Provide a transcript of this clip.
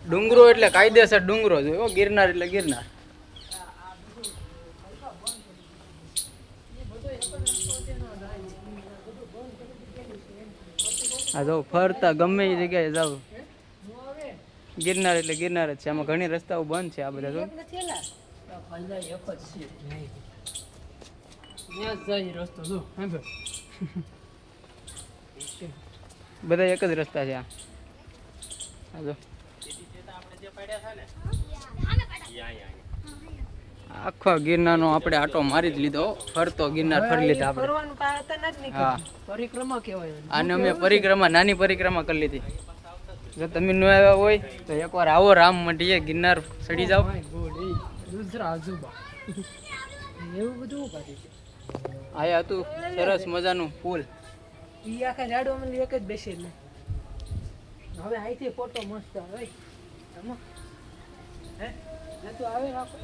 ડુંગરો એટલે કાયદેસર ડુંગરો જ હોય, ગિરનાર એટલે ગિરનાર. આ જાવ ફરતા ગમે એ જગ્યાએ જાવ, ગિરનાર એટલે ગિરનાર જ છે. આમાં ઘણી રસ્તાઓ બંધ છે આ બધા. તો બધા એક જ રસ્તા છે આ. આખો ગિરનારનો આપણે આટો મારી જ લીધો, ફરતો ગિરનાર ફરી લીધા આપણે. હા, પરિક્રમા કહેવાય આને અમે પરિક્રમા, નાની પરિક્રમા કરી લીધી. જો તમે ન આવ્યા હોય તો એકવાર આવો રામ મંડીએ, ગિરનાર ચડી જાઓ. એવું બધું કરી આયા હતું સરસ મજાનું પુલ. ઈ આખા ઝાડવામાં એક જ બેસી ને હવે અહીંથી ફોટો મસ્ત આવે. હે તો આવે રાખો.